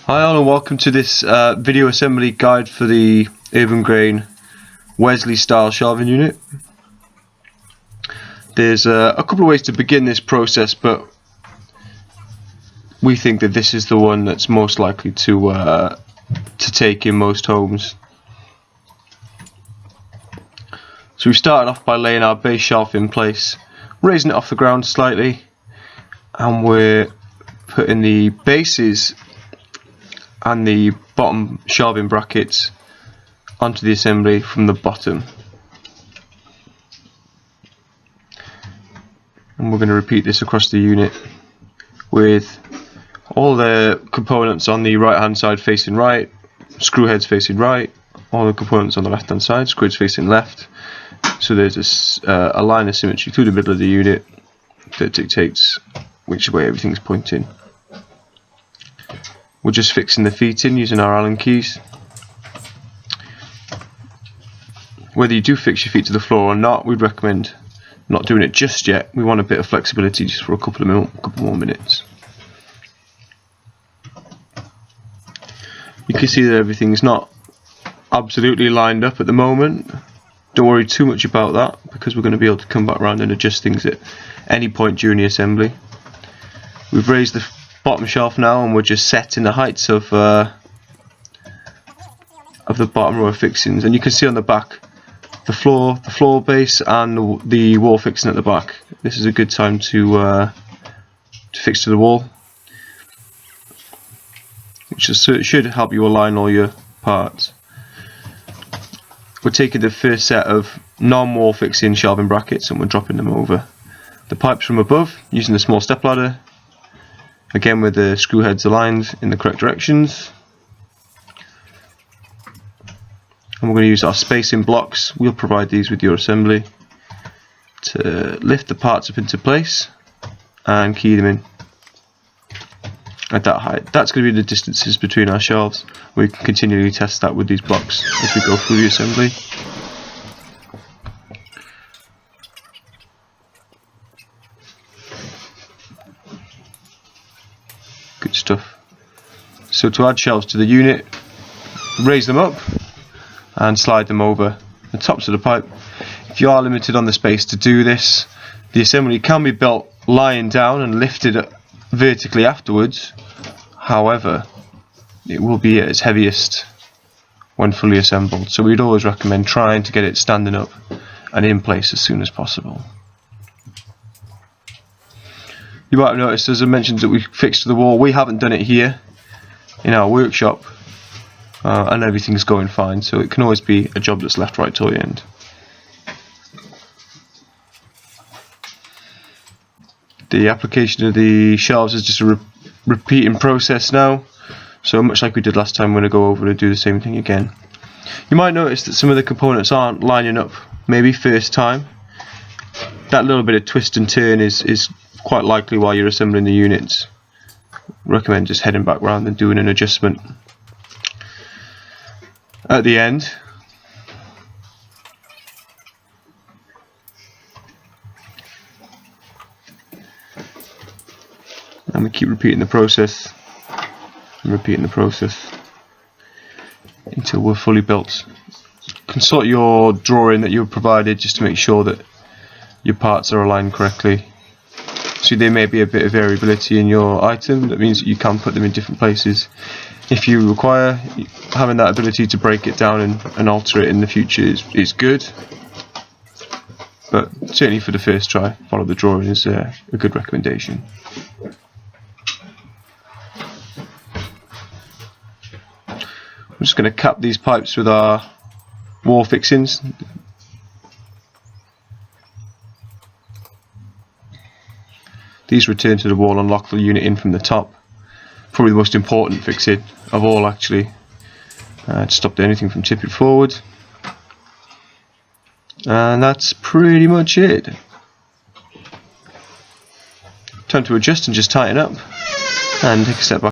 Hi all and welcome to this video assembly guide for the Urban Grain Wesley style shelving unit. There's a couple of ways to begin this process, but we think that this is the one that's most likely to take in most homes. So we started off by laying our base shelf in place, raising it off the ground slightly, and we're putting the bases and the bottom shelving brackets onto the assembly from the bottom. And we're going to repeat this across the unit with all the components on the right hand side facing right, screw heads facing right, all the components on the left hand side, screw heads facing left. So there's a line of symmetry through the middle of the unit that dictates which way everything's pointing. We're just fixing the feet in using our Allen keys. Whether you do fix your feet to the floor or not, we'd recommend not doing it just yet. We want a bit of flexibility just for a couple more minutes. You can see that everything's not absolutely lined up at the moment. Don't worry too much about that, because we're going to be able to come back around and adjust things at any point during the assembly. We've raised the bottom shelf now, and we're just setting the heights of the bottom row of fixings. And you can see on the back the floor base and the wall fixing at the back. This is a good time to fix to the wall, which should help you align all your parts. We're taking the first set of non-wall fixing shelving brackets and we're dropping them over the pipes from above using the small step ladder, again with the screw heads aligned in the correct directions. And we're going to use our spacing blocks. We'll provide these with your assembly to lift the parts up into place and key them in at that height. That's going to be the distances between our shelves. We can continually test that with these blocks as we go through the assembly. Good stuff. So to add shelves to the unit, raise them up and slide them over the tops of the pipe. If you are limited on the space to do this, the assembly can be built lying down and lifted vertically afterwards. However, it will be at its heaviest when fully assembled, so we'd always recommend trying to get it standing up and in place as soon as possible. You might have noticed, as I mentioned, that we fixed to the wall. We haven't done it here in our workshop, and everything's going fine, so it can always be a job that's left right till the end. The application of the shelves is just a repeating process now, so much like we did last time, we're going to go over and do the same thing again. You might notice that some of the components aren't lining up, maybe first time. That little bit of twist and turn is quite likely while you're assembling the units. Recommend just heading back round and doing an adjustment at the end. And we keep repeating the process and repeating the process until we're fully built. Consult your drawing that you provided just to make sure that your parts are aligned correctly. So there may be a bit of variability in your item. That means that you can put them in different places. If you require, having that ability to break it down and alter it in the future is good. But certainly for the first try, follow the drawing is a good recommendation. I'm just going to cap these pipes with our wall fixings. These return to the wall and lock the unit in from the top. Probably the most important fixing of all, actually, to stop anything from tipping forward. And that's pretty much it. Time to adjust and just tighten up and take a step back.